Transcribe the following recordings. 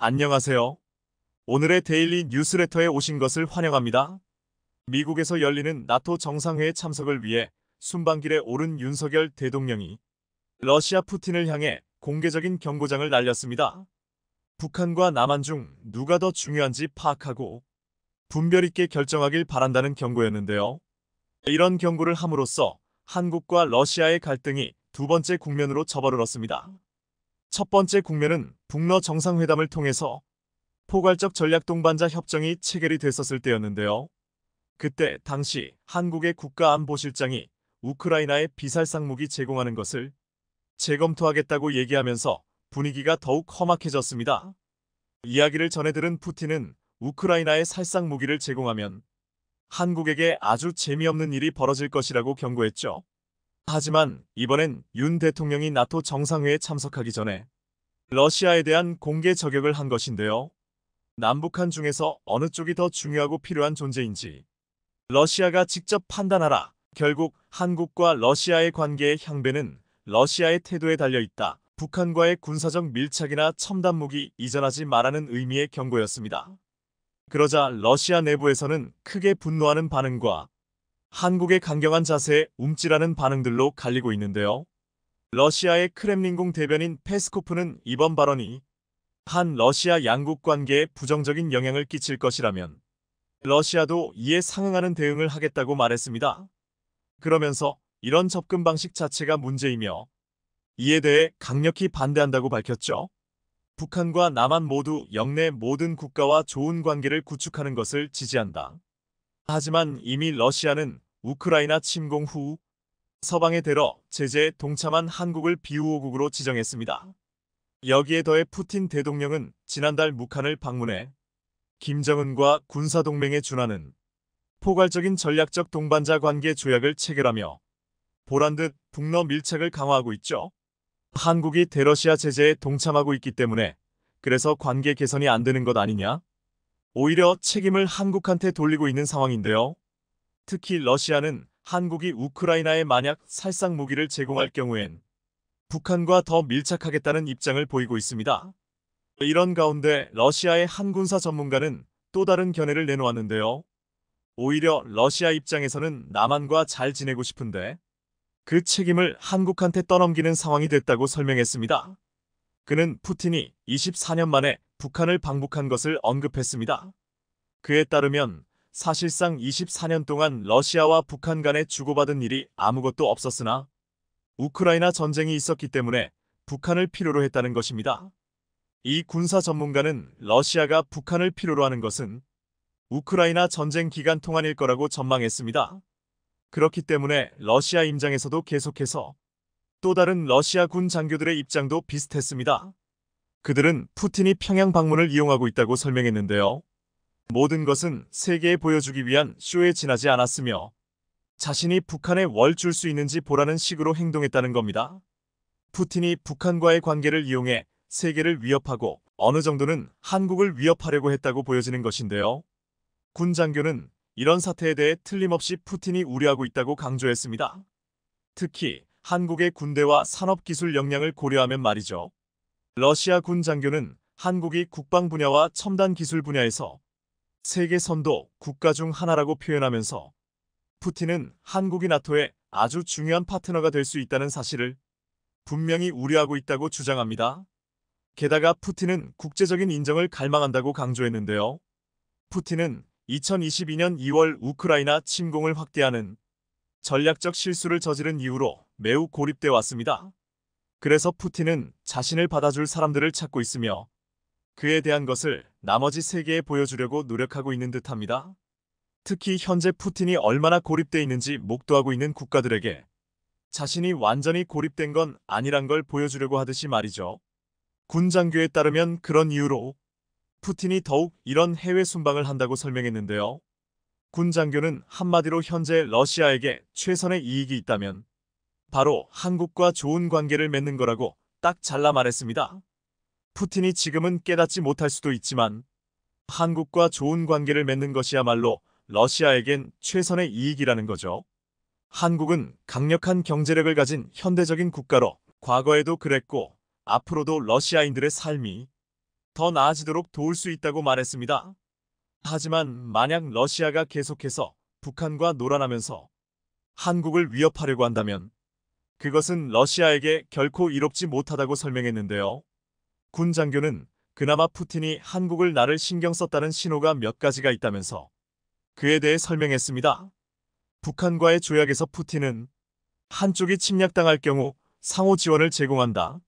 안녕하세요. 오늘의 데일리 뉴스레터에 오신 것을 환영합니다. 미국에서 열리는 나토 정상회의 참석을 위해 순방길에 오른 윤석열 대통령이 러시아 푸틴을 향해 공개적인 경고장을 날렸습니다. 북한과 남한 중 누가 더 중요한지 파악하고 분별 있게 결정하길 바란다는 경고였는데요. 이런 경고를 함으로써 한국과 러시아의 갈등이 두 번째 국면으로 접어들었습니다. 첫 번째 국면은 북러 정상회담을 통해서 포괄적 전략 동반자 협정이 체결이 됐었을 때였는데요. 그때 당시 한국의 국가안보실장이 우크라이나에 비살상 무기 제공하는 것을 재검토하겠다고 얘기하면서 분위기가 더욱 험악해졌습니다. 이야기를 전해 들은 푸틴은 우크라이나에 살상 무기를 제공하면 한국에게 아주 재미없는 일이 벌어질 것이라고 경고했죠. 하지만 이번엔 윤 대통령이 나토 정상회에 참석하기 전에 러시아에 대한 공개 저격을 한 것인데요. 남북한 중에서 어느 쪽이 더 중요하고 필요한 존재인지 러시아가 직접 판단하라. 결국 한국과 러시아의 관계의 향배는 러시아의 태도에 달려있다. 북한과의 군사적 밀착이나 첨단 무기 이전하지 말라는 의미의 경고였습니다. 그러자 러시아 내부에서는 크게 분노하는 반응과 한국의 강경한 자세에 움찔하는 반응들로 갈리고 있는데요. 러시아의 크렘린궁 대변인 페스코프는 이번 발언이 한 러시아 양국 관계에 부정적인 영향을 끼칠 것이라면 러시아도 이에 상응하는 대응을 하겠다고 말했습니다. 그러면서 이런 접근 방식 자체가 문제이며 이에 대해 강력히 반대한다고 밝혔죠. 북한과 남한 모두 영내 모든 국가와 좋은 관계를 구축하는 것을 지지한다. 하지만 이미 러시아는 우크라이나 침공 후 서방에 대러 제재에 동참한 한국을 비우호국으로 지정했습니다. 여기에 더해 푸틴 대통령은 지난달 북한을 방문해 김정은과 군사동맹에 준하는 포괄적인 전략적 동반자 관계 조약을 체결하며 보란듯 북러 밀착을 강화하고 있죠. 한국이 대러시아 제재에 동참하고 있기 때문에 그래서 관계 개선이 안 되는 것 아니냐? 오히려 책임을 한국한테 돌리고 있는 상황인데요. 특히 러시아는 한국이 우크라이나에 만약 살상 무기를 제공할 경우엔 북한과 더 밀착하겠다는 입장을 보이고 있습니다. 이런 가운데 러시아의 한 군사 전문가는 또 다른 견해를 내놓았는데요. 오히려 러시아 입장에서는 남한과 잘 지내고 싶은데 그 책임을 한국한테 떠넘기는 상황이 됐다고 설명했습니다. 그는 푸틴이 24년 만에 북한을 방북한 것을 언급했습니다. 그에 따르면 사실상 24년 동안 러시아와 북한 간에 주고받은 일이 아무것도 없었으나 우크라이나 전쟁이 있었기 때문에 북한을 필요로 했다는 것입니다. 이 군사 전문가는 러시아가 북한을 필요로 하는 것은 우크라이나 전쟁 기간 동안일 거라고 전망했습니다. 그렇기 때문에 러시아 임장에서도 계속해서 또 다른 러시아 군 장교들의 입장도 비슷했습니다. 그들은 푸틴이 평양 방문을 이용하고 있다고 설명했는데요. 모든 것은 세계에 보여주기 위한 쇼에 지나지 않았으며 자신이 북한에 뭘 줄 수 있는지 보라는 식으로 행동했다는 겁니다. 푸틴이 북한과의 관계를 이용해 세계를 위협하고 어느 정도는 한국을 위협하려고 했다고 보여지는 것인데요. 군 장교는 이런 사태에 대해 틀림없이 푸틴이 우려하고 있다고 강조했습니다. 특히 한국의 군대와 산업기술 역량을 고려하면 말이죠. 러시아 군 장교는 한국이 국방 분야와 첨단 기술 분야에서 세계 선도 국가 중 하나라고 표현하면서 푸틴은 한국이 나토의 아주 중요한 파트너가 될 수 있다는 사실을 분명히 우려하고 있다고 주장합니다. 게다가 푸틴은 국제적인 인정을 갈망한다고 강조했는데요. 푸틴은 2022년 2월 우크라이나 침공을 확대하는 전략적 실수를 저지른 이후로 매우 고립돼 왔습니다. 그래서 푸틴은 자신을 받아줄 사람들을 찾고 있으며 그에 대한 것을 나머지 세계에 보여주려고 노력하고 있는 듯합니다. 특히 현재 푸틴이 얼마나 고립돼 있는지 목도하고 있는 국가들에게 자신이 완전히 고립된 건 아니란 걸 보여주려고 하듯이 말이죠. 군 장교에 따르면 그런 이유로 푸틴이 더욱 이런 해외 순방을 한다고 설명했는데요. 군 장교는 한마디로 현재 러시아에게 최선의 이익이 있다면 바로 한국과 좋은 관계를 맺는 거라고 딱 잘라 말했습니다. 푸틴이 지금은 깨닫지 못할 수도 있지만 한국과 좋은 관계를 맺는 것이야말로 러시아에겐 최선의 이익이라는 거죠. 한국은 강력한 경제력을 가진 현대적인 국가로 과거에도 그랬고 앞으로도 러시아인들의 삶이 더 나아지도록 도울 수 있다고 말했습니다. 하지만 만약 러시아가 계속해서 북한과 놀아나면서 한국을 위협하려고 한다면 그것은 러시아에게 결코 이롭지 못하다고 설명했는데요. 군 장교는 그나마 푸틴이 한국을 나를 신경 썼다는 신호가 몇 가지가 있다면서 그에 대해 설명했습니다. 북한과의 조약에서 푸틴은 한쪽이 침략당할 경우 상호 지원을 제공한다.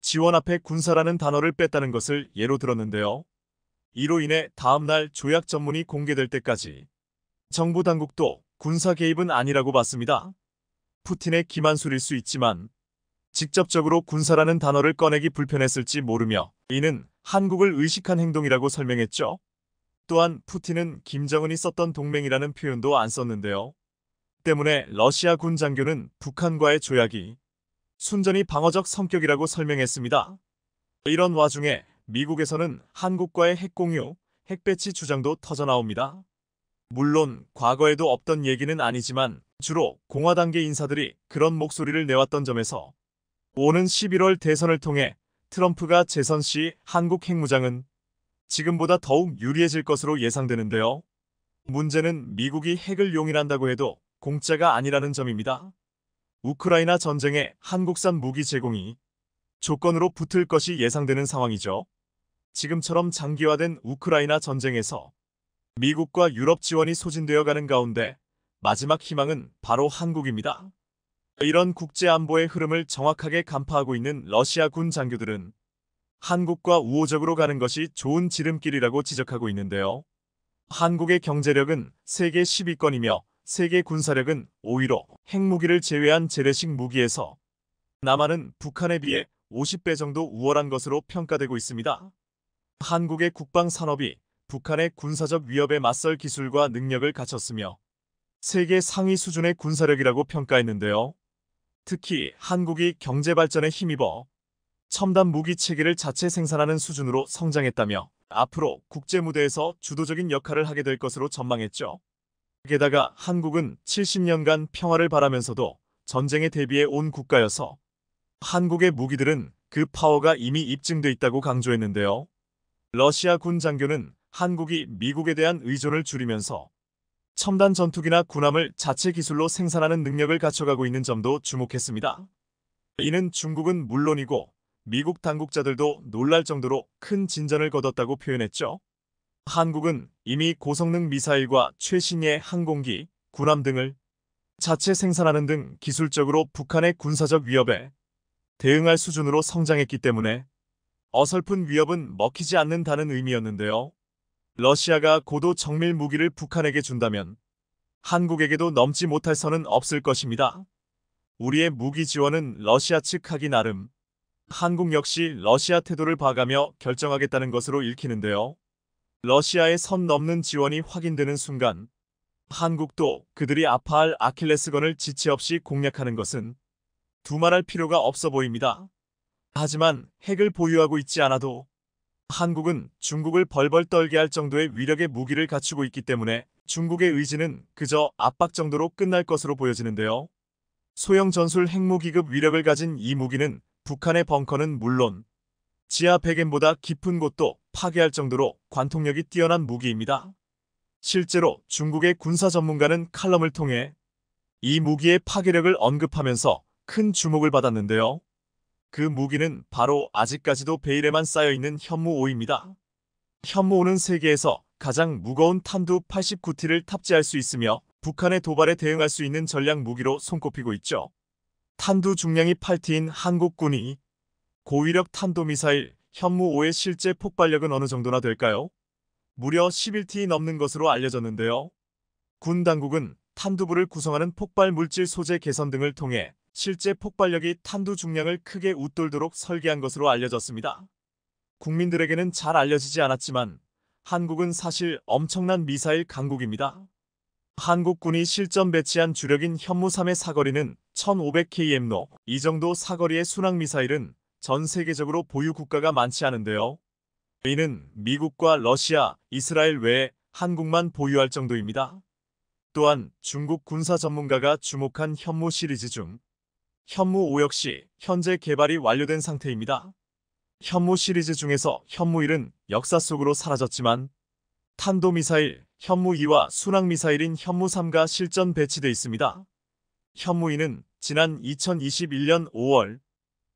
지원 앞에 군사라는 단어를 뺐다는 것을 예로 들었는데요. 이로 인해 다음날 조약 전문이 공개될 때까지 정부 당국도 군사 개입은 아니라고 봤습니다. 푸틴의 기만술일 수 있지만 직접적으로 군사라는 단어를 꺼내기 불편했을지 모르며 이는 한국을 의식한 행동이라고 설명했죠. 또한 푸틴은 김정은이 썼던 동맹이라는 표현도 안 썼는데요. 때문에 러시아 군 장교는 북한과의 조약이 순전히 방어적 성격이라고 설명했습니다. 이런 와중에 미국에서는 한국과의 핵공유, 핵배치 주장도 터져나옵니다. 물론 과거에도 없던 얘기는 아니지만 주로 공화당계 인사들이 그런 목소리를 내왔던 점에서 오는 11월 대선을 통해 트럼프가 재선 시 한국 핵무장은 지금보다 더욱 유리해질 것으로 예상되는데요. 문제는 미국이 핵을 용인한다고 해도 공짜가 아니라는 점입니다. 우크라이나 전쟁에 한국산 무기 제공이 조건으로 붙을 것이 예상되는 상황이죠. 지금처럼 장기화된 우크라이나 전쟁에서 미국과 유럽 지원이 소진되어 가는 가운데 마지막 희망은 바로 한국입니다. 이런 국제안보의 흐름을 정확하게 간파하고 있는 러시아 군 장교들은 한국과 우호적으로 가는 것이 좋은 지름길이라고 지적하고 있는데요. 한국의 경제력은 세계 10위권이며 세계 군사력은 5위로 핵무기를 제외한 재래식 무기에서 남한은 북한에 비해 50배 정도 우월한 것으로 평가되고 있습니다. 한국의 국방 산업이 북한의 군사적 위협에 맞설 기술과 능력을 갖췄으며 세계 상위 수준의 군사력이라고 평가했는데요. 특히 한국이 경제 발전에 힘입어 첨단 무기 체계를 자체 생산하는 수준으로 성장했다며 앞으로 국제 무대에서 주도적인 역할을 하게 될 것으로 전망했죠. 게다가 한국은 70년간 평화를 바라면서도 전쟁에 대비해 온 국가여서 한국의 무기들은 그 파워가 이미 입증돼 있다고 강조했는데요. 러시아 군 장교는 한국이 미국에 대한 의존을 줄이면서 첨단 전투기나 군함을 자체 기술로 생산하는 능력을 갖춰가고 있는 점도 주목했습니다. 이는 중국은 물론이고 미국 당국자들도 놀랄 정도로 큰 진전을 거뒀다고 표현했죠. 한국은 이미 고성능 미사일과 최신의 항공기, 군함 등을 자체 생산하는 등 기술적으로 북한의 군사적 위협에 대응할 수준으로 성장했기 때문에 어설픈 위협은 먹히지 않는다는 의미였는데요. 러시아가 고도 정밀 무기를 북한에게 준다면 한국에게도 넘지 못할 선은 없을 것입니다. 우리의 무기 지원은 러시아 측 하기 나름, 한국 역시 러시아 태도를 봐가며 결정하겠다는 것으로 읽히는데요. 러시아의 선 넘는 지원이 확인되는 순간 한국도 그들이 아파할 아킬레스건을 지체 없이 공략하는 것은 두말할 필요가 없어 보입니다. 하지만 핵을 보유하고 있지 않아도 한국은 중국을 벌벌 떨게 할 정도의 위력의 무기를 갖추고 있기 때문에 중국의 의지는 그저 압박 정도로 끝날 것으로 보여지는데요. 소형 전술 핵무기급 위력을 가진 이 무기는 북한의 벙커는 물론 지하 100m보다 깊은 곳도 파괴할 정도로 관통력이 뛰어난 무기입니다. 실제로 중국의 군사 전문가는 칼럼을 통해 이 무기의 파괴력을 언급하면서 큰 주목을 받았는데요. 그 무기는 바로 아직까지도 베일에만 쌓여있는 현무5입니다. 현무5는 세계에서 가장 무거운 탄두 89T를 탑재할 수 있으며 북한의 도발에 대응할 수 있는 전략 무기로 손꼽히고 있죠. 탄두 중량이 8T인 한국군이 고위력 탄도미사일 현무5의 실제 폭발력은 어느 정도나 될까요? 무려 11T 넘는 것으로 알려졌는데요. 군 당국은 탄두부를 구성하는 폭발 물질 소재 개선 등을 통해 실제 폭발력이 탄두 중량을 크게 웃돌도록 설계한 것으로 알려졌습니다. 국민들에게는 잘 알려지지 않았지만 한국은 사실 엄청난 미사일 강국입니다. 한국군이 실전 배치한 주력인 현무3의 사거리는 1500km로 이 정도 사거리의 순항미사일은 전 세계적으로 보유 국가가 많지 않은데요. 이는 미국과 러시아, 이스라엘 외에 한국만 보유할 정도입니다. 또한 중국 군사 전문가가 주목한 현무 시리즈 중 현무5 역시 현재 개발이 완료된 상태입니다. 현무 시리즈 중에서 현무1은 역사 속으로 사라졌지만 탄도미사일 현무2와 순항미사일인 현무3가 실전 배치돼 있습니다. 현무2는 지난 2021년 5월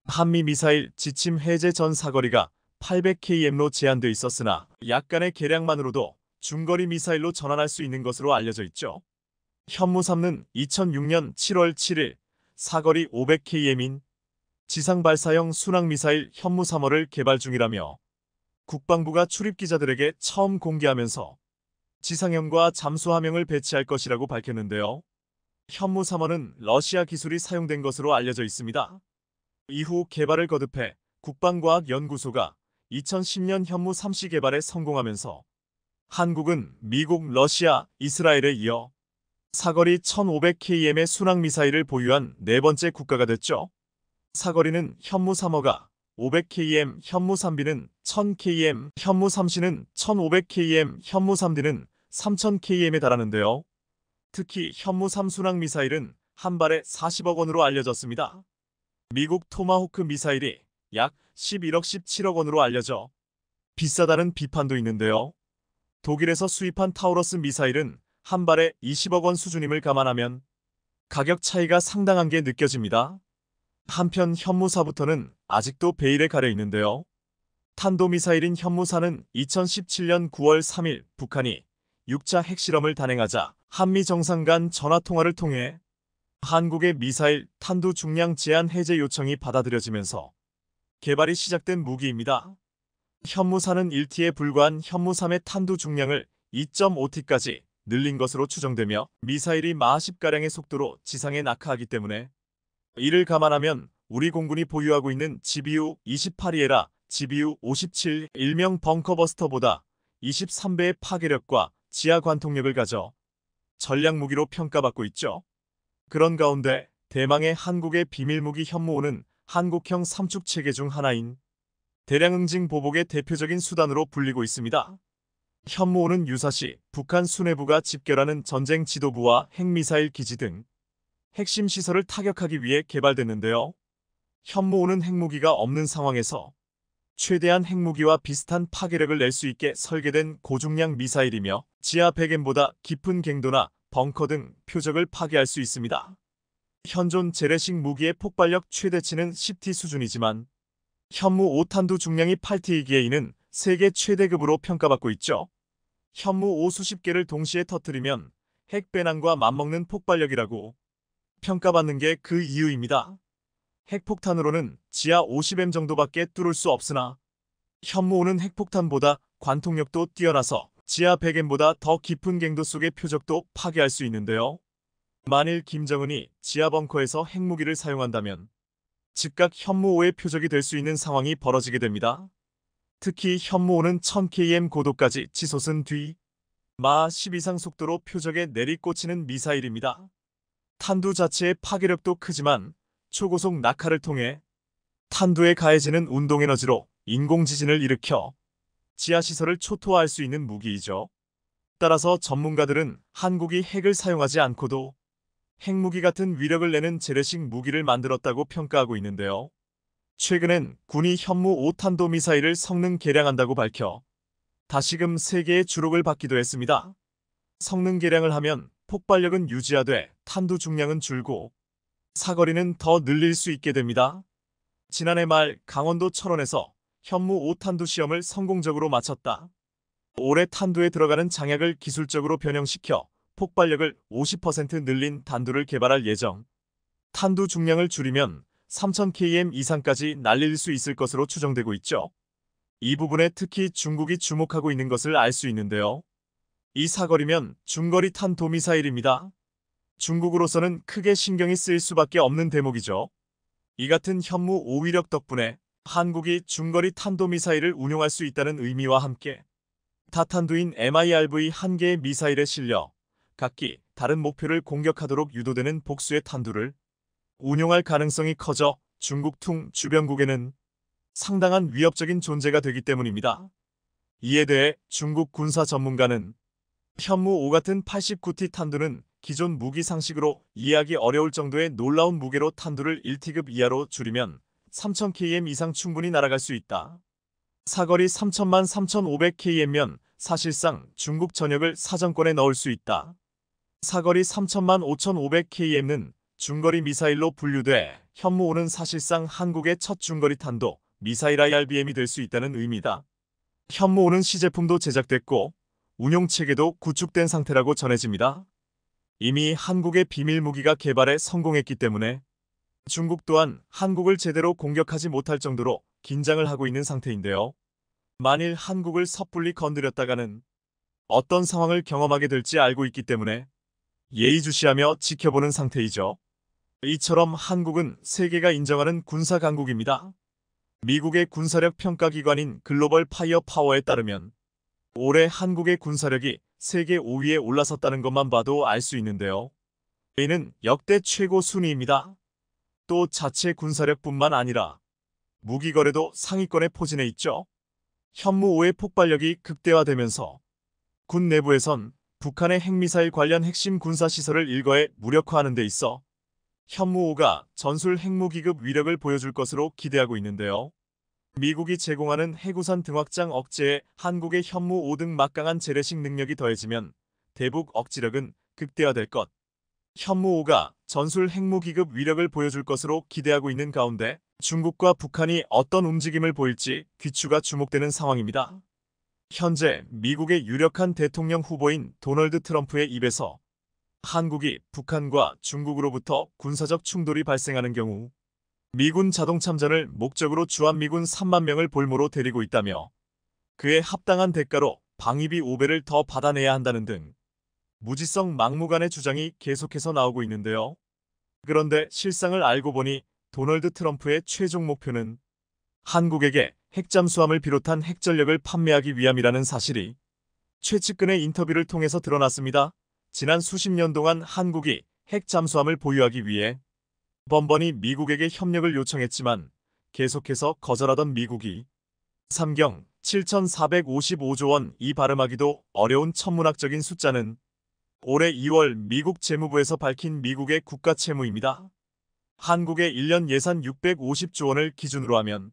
한미미사일 지침 해제 전 사거리가 800km로 제한돼 있었으나 약간의 개량만으로도 중거리 미사일로 전환할 수 있는 것으로 알려져 있죠. 현무3는 2006년 7월 7일 사거리 500km인 지상발사형 순항미사일 현무3호를 개발 중이라며 국방부가 출입기자들에게 처음 공개하면서 지상형과 잠수함형을 배치할 것이라고 밝혔는데요. 현무3호는 러시아 기술이 사용된 것으로 알려져 있습니다. 이후 개발을 거듭해 국방과학연구소가 2010년 현무3시 개발에 성공하면서 한국은 미국, 러시아, 이스라엘에 이어 사거리 1500km의 순항미사일을 보유한 네 번째 국가가 됐죠. 사거리는 현무3호가 500km, 현무3B는 1000km, 현무3C는 1500km, 현무3D는 3000km에 달하는데요. 특히 현무3 순항미사일은 한 발에 40억 원으로 알려졌습니다. 미국 토마호크 미사일이 약 11억 17억 원으로 알려져 비싸다는 비판도 있는데요. 독일에서 수입한 타우러스 미사일은 한 발에 20억 원 수준임을 감안하면 가격 차이가 상당한 게 느껴집니다. 한편 현무4부터는 아직도 베일에 가려 있는데요. 탄도미사일인 현무4는 2017년 9월 3일 북한이 6차 핵실험을 단행하자 한미 정상 간 전화통화를 통해 한국의 미사일 탄두 중량 제한 해제 요청이 받아들여지면서 개발이 시작된 무기입니다. 현무4는 1T에 불과한 현무3의 탄두 중량을 2.5T까지 늘린 것으로 추정되며 미사일이 마하 10가량의 속도로 지상에 낙하하기 때문에 이를 감안하면 우리 공군이 보유하고 있는 GBU-28E라 GBU-57 일명 벙커버스터보다 23배의 파괴력과 지하 관통력을 가져 전략무기로 평가받고 있죠. 그런 가운데 대망의 한국의 비밀무기 현무5는 한국형 삼축체계 중 하나인 대량응징 보복의 대표적인 수단으로 불리고 있습니다. 현무5는 유사시 북한 수뇌부가 집결하는 전쟁 지도부와 핵미사일 기지 등 핵심 시설을 타격하기 위해 개발됐는데요. 현무5는 핵무기가 없는 상황에서 최대한 핵무기와 비슷한 파괴력을 낼 수 있게 설계된 고중량 미사일이며 지하 100m보다 깊은 갱도나 벙커 등 표적을 파괴할 수 있습니다. 현존 재래식 무기의 폭발력 최대치는 10T 수준이지만 현무5 탄두 중량이 8T이기에 이는 세계 최대급으로 평가받고 있죠. 현무5 수십 개를 동시에 터뜨리면 핵배낭과 맞먹는 폭발력이라고 평가받는 게 그 이유입니다. 핵폭탄으로는 지하 50M 정도밖에 뚫을 수 없으나 현무5는 핵폭탄보다 관통력도 뛰어나서 지하 100M보다 더 깊은 갱도 속의 표적도 파괴할 수 있는데요. 만일 김정은이 지하 벙커에서 핵무기를 사용한다면 즉각 현무5의 표적이 될 수 있는 상황이 벌어지게 됩니다. 특히 현무5는 1000km 고도까지 치솟은 뒤 마하 10 이상 속도로 표적에 내리꽂히는 미사일입니다. 탄두 자체의 파괴력도 크지만 초고속 낙하를 통해 탄두에 가해지는 운동에너지로 인공지진을 일으켜 지하시설을 초토화할 수 있는 무기이죠. 따라서 전문가들은 한국이 핵을 사용하지 않고도 핵무기 같은 위력을 내는 재래식 무기를 만들었다고 평가하고 있는데요. 최근엔 군이 현무5 탄도미사일을 성능 개량한다고 밝혀 다시금 세계의 주목을 받기도 했습니다. 성능 개량을 하면 폭발력은 유지하되 탄두 중량은 줄고 사거리는 더 늘릴 수 있게 됩니다. 지난해 말 강원도 철원에서 현무5 탄두 시험을 성공적으로 마쳤다. 올해 탄두에 들어가는 장약을 기술적으로 변형시켜 폭발력을 50% 늘린 탄두를 개발할 예정. 탄두 중량을 줄이면 3000km 이상까지 날릴 수 있을 것으로 추정되고 있죠. 이 부분에 특히 중국이 주목하고 있는 것을 알 수 있는데요. 이 사거리면 중거리 탄도미사일입니다. 중국으로서는 크게 신경이 쓰일 수밖에 없는 대목이죠. 이 같은 현무5 위력 덕분에 한국이 중거리 탄도미사일을 운용할 수 있다는 의미와 함께 다탄두인 MIRV 한 개의 미사일에 실려 각기 다른 목표를 공격하도록 유도되는 복수의 탄두를 운용할 가능성이 커져 중국 퉁 주변국에는 상당한 위협적인 존재가 되기 때문입니다. 이에 대해 중국 군사 전문가는 현무5 같은 89T 탄두는 기존 무기 상식으로 이해하기 어려울 정도의 놀라운 무게로 탄두를 1T급 이하로 줄이면 3000km 이상 충분히 날아갈 수 있다. 사거리 3000만 3500km면 사실상 중국 전역을 사정권에 넣을 수 있다. 사거리 3000만 5500km는 중거리 미사일로 분류돼 현무5는 사실상 한국의 첫 중거리 탄도 미사일 IRBM이 될 수 있다는 의미다. 현무5는 시제품도 제작됐고 운용체계도 구축된 상태라고 전해집니다. 이미 한국의 비밀 무기가 개발에 성공했기 때문에 중국 또한 한국을 제대로 공격하지 못할 정도로 긴장을 하고 있는 상태인데요. 만일 한국을 섣불리 건드렸다가는 어떤 상황을 경험하게 될지 알고 있기 때문에 예의주시하며 지켜보는 상태이죠. 이처럼 한국은 세계가 인정하는 군사 강국입니다. 미국의 군사력 평가기관인 글로벌 파이어 파워에 따르면 올해 한국의 군사력이 세계 5위에 올라섰다는 것만 봐도 알 수 있는데요. 이는 역대 최고 순위입니다. 또 자체 군사력뿐만 아니라 무기거래도 상위권에 포진해 있죠. 현무5의 폭발력이 극대화되면서 군 내부에선 북한의 핵미사일 관련 핵심 군사시설을 일거에 무력화하는 데 있어 현무5가 전술 핵무기급 위력을 보여줄 것으로 기대하고 있는데요. 미국이 제공하는 해구산 등확장 억제에 한국의 현무5 등 막강한 재래식 능력이 더해지면 대북 억지력은 극대화될 것. 현무5가 전술 핵무기급 위력을 보여줄 것으로 기대하고 있는 가운데 중국과 북한이 어떤 움직임을 보일지 귀추가 주목되는 상황입니다. 현재 미국의 유력한 대통령 후보인 도널드 트럼프의 입에서 한국이 북한과 중국으로부터 군사적 충돌이 발생하는 경우 미군 자동참전을 목적으로 주한미군 3만 명을 볼모로 데리고 있다며 그에 합당한 대가로 방위비 5배를 더 받아내야 한다는 등 무지성 막무가내 주장이 계속해서 나오고 있는데요. 그런데 실상을 알고 보니 도널드 트럼프의 최종 목표는 한국에게 핵잠수함을 비롯한 핵전력을 판매하기 위함이라는 사실이 최측근의 인터뷰를 통해서 드러났습니다. 지난 수십 년 동안 한국이 핵잠수함을 보유하기 위해 번번이 미국에게 협력을 요청했지만 계속해서 거절하던 미국이 삼경 7,455조 원 이 발음하기도 어려운 천문학적인 숫자는 올해 2월 미국 재무부에서 밝힌 미국의 국가 채무입니다. 한국의 1년 예산 650조 원을 기준으로 하면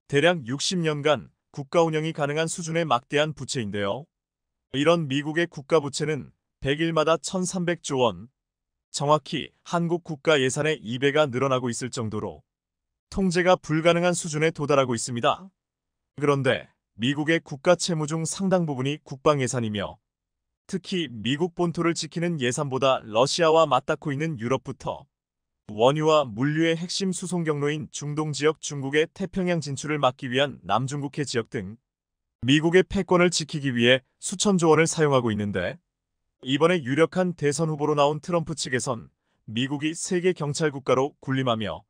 대략 60년간 국가 운영이 가능한 수준의 막대한 부채인데요. 이런 미국의 국가 부채는 100일마다 1,300조 원, 정확히 한국 국가 예산의 2배가 늘어나고 있을 정도로 통제가 불가능한 수준에 도달하고 있습니다. 그런데 미국의 국가 채무 중 상당 부분이 국방 예산이며 특히 미국 본토를 지키는 예산보다 러시아와 맞닿고 있는 유럽부터 원유와 물류의 핵심 수송 경로인 중동 지역 중국의 태평양 진출을 막기 위한 남중국해 지역 등 미국의 패권을 지키기 위해 수천조 원을 사용하고 있는데 이번에 유력한 대선 후보로 나온 트럼프 측에선 미국이 세계 경찰 국가로 군림하며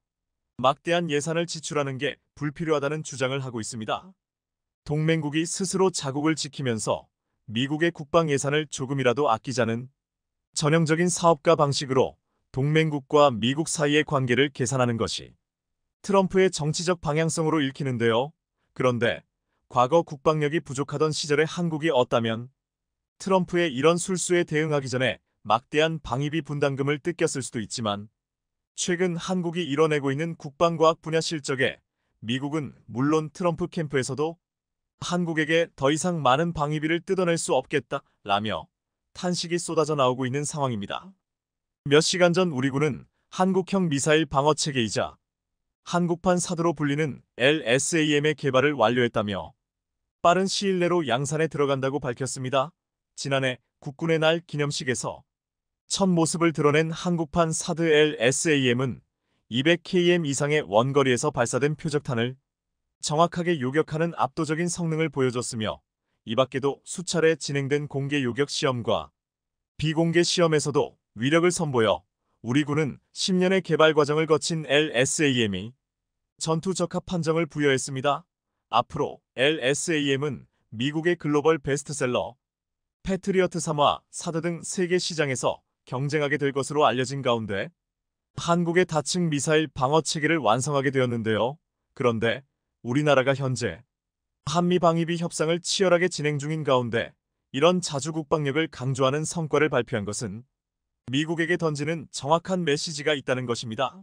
막대한 예산을 지출하는 게 불필요하다는 주장을 하고 있습니다. 동맹국이 스스로 자국을 지키면서 미국의 국방 예산을 조금이라도 아끼자는 전형적인 사업가 방식으로 동맹국과 미국 사이의 관계를 계산하는 것이 트럼프의 정치적 방향성으로 읽히는데요. 그런데 과거 국방력이 부족하던 시절의 한국이 어따면 트럼프의 이런 술수에 대응하기 전에 막대한 방위비 분담금을 뜯겼을 수도 있지만 최근 한국이 이뤄내고 있는 국방과학 분야 실적에 미국은 물론 트럼프 캠프에서도 한국에게 더 이상 많은 방위비를 뜯어낼 수 없겠다라며 탄식이 쏟아져 나오고 있는 상황입니다. 몇 시간 전 우리 군은 한국형 미사일 방어체계이자 한국판 사드로 불리는 LSAM의 개발을 완료했다며 빠른 시일 내로 양산에 들어간다고 밝혔습니다. 지난해 국군의 날 기념식에서 첫 모습을 드러낸 한국판 사드 LSAM은 200km 이상의 원거리에서 발사된 표적탄을 정확하게 요격하는 압도적인 성능을 보여줬으며 이 밖에도 수차례 진행된 공개 요격 시험과 비공개 시험에서도 위력을 선보여 우리 군은 10년의 개발 과정을 거친 LSAM이 전투 적합 판정을 부여했습니다. 앞으로 LSAM은 미국의 글로벌 베스트셀러 패트리어트 3와 사드 등 세계 시장에서 경쟁하게 될 것으로 알려진 가운데 한국의 다층 미사일 방어 체계를 완성하게 되었는데요. 그런데 우리나라가 현재 한미 방위비 협상을 치열하게 진행 중인 가운데 이런 자주 국방력을 강조하는 성과를 발표한 것은 미국에게 던지는 정확한 메시지가 있다는 것입니다.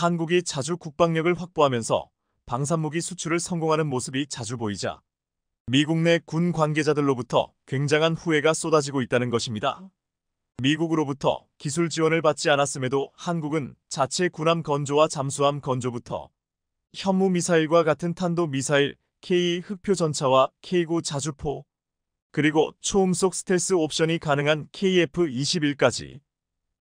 한국이 자주 국방력을 확보하면서 방산무기 수출을 성공하는 모습이 자주 보이자 미국 내 군 관계자들로부터 굉장한 후회가 쏟아지고 있다는 것입니다. 미국으로부터 기술 지원을 받지 않았음에도 한국은 자체 군함 건조와 잠수함 건조부터 현무 미사일과 같은 탄도 미사일 K 흑표 전차와 K9 자주포 그리고 초음속 스텔스 옵션이 가능한 KF-21까지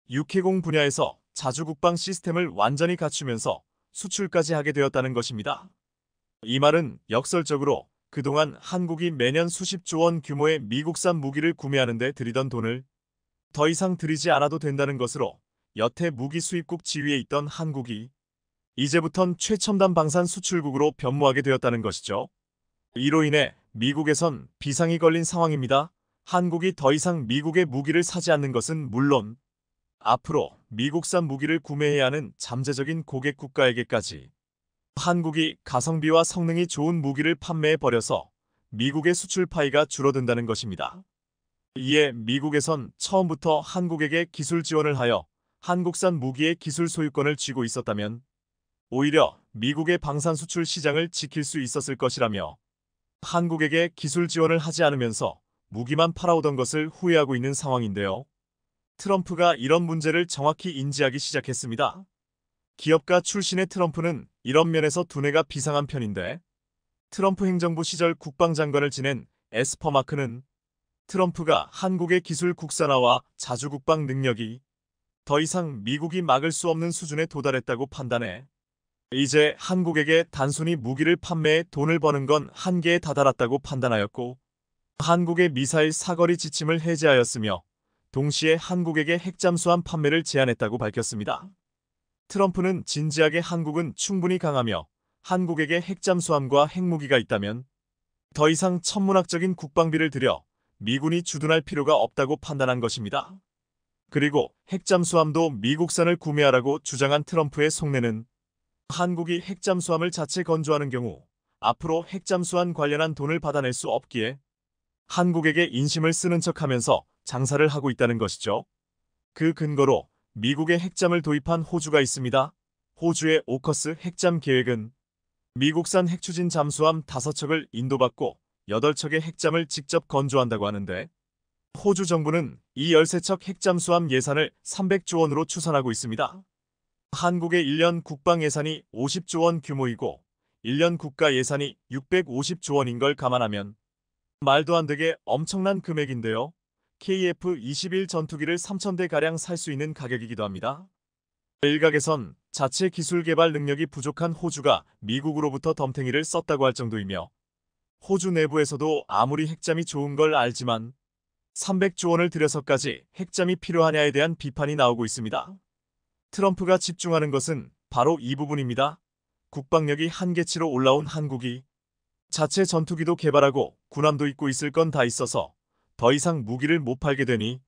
육해공 분야에서 자주국방 시스템을 완전히 갖추면서 수출까지 하게 되었다는 것입니다. 이 말은 역설적으로 그동안 한국이 매년 수십조 원 규모의 미국산 무기를 구매하는 데 들이던 돈을 더 이상 들이지 않아도 된다는 것으로 여태 무기 수입국 지위에 있던 한국이 이제부턴 최첨단 방산 수출국으로 변모하게 되었다는 것이죠. 이로 인해 미국에선 비상이 걸린 상황입니다. 한국이 더 이상 미국의 무기를 사지 않는 것은 물론 앞으로 미국산 무기를 구매해야 하는 잠재적인 고객 국가에게까지 한국이 가성비와 성능이 좋은 무기를 판매해버려서 미국의 수출 파이가 줄어든다는 것입니다. 이에 미국에선 처음부터 한국에게 기술 지원을 하여 한국산 무기의 기술 소유권을 쥐고 있었다면 오히려 미국의 방산 수출 시장을 지킬 수 있었을 것이라며 한국에게 기술 지원을 하지 않으면서 무기만 팔아오던 것을 후회하고 있는 상황인데요. 트럼프가 이런 문제를 정확히 인지하기 시작했습니다. 기업가 출신의 트럼프는 이런 면에서 두뇌가 비상한 편인데 트럼프 행정부 시절 국방장관을 지낸 에스퍼 마크는 트럼프가 한국의 기술 국산화와 자주국방 능력이 더 이상 미국이 막을 수 없는 수준에 도달했다고 판단해 이제 한국에게 단순히 무기를 판매해 돈을 버는 건 한계에 다다랐다고 판단하였고 한국의 미사일 사거리 지침을 해제하였으며 동시에 한국에게 핵잠수함 판매를 제한했다고 밝혔습니다. 트럼프는 진지하게 한국은 충분히 강하며 한국에게 핵잠수함과 핵무기가 있다면 더 이상 천문학적인 국방비를 들여 미군이 주둔할 필요가 없다고 판단한 것입니다. 그리고 핵잠수함도 미국산을 구매하라고 주장한 트럼프의 속내는 한국이 핵잠수함을 자체 건조하는 경우 앞으로 핵잠수함 관련한 돈을 받아낼 수 없기에 한국에게 인심을 쓰는 척하면서 장사를 하고 있다는 것이죠. 그 근거로 미국의 핵잠을 도입한 호주가 있습니다. 호주의 오커스 핵잠 계획은 미국산 핵추진 잠수함 5척을 인도받고 8척의 핵잠을 직접 건조한다고 하는데 호주 정부는 이 13척 핵잠수함 예산을 300조 원으로 추산하고 있습니다. 한국의 1년 국방 예산이 50조 원 규모이고 1년 국가 예산이 650조 원인 걸 감안하면 말도 안 되게 엄청난 금액인데요. KF-21 전투기를 3,000대가량 살 수 있는 가격이기도 합니다. 일각에선 자체 기술 개발 능력이 부족한 호주가 미국으로부터 덤탱이를 썼다고 할 정도이며 호주 내부에서도 아무리 핵잠이 좋은 걸 알지만 300조 원을 들여서까지 핵잠이 필요하냐에 대한 비판이 나오고 있습니다. 트럼프가 집중하는 것은 바로 이 부분입니다. 국방력이 한계치로 올라온 한국이 자체 전투기도 개발하고 군함도 입고 있을 건 다 있어서 더 이상 무기를 못 팔게 되니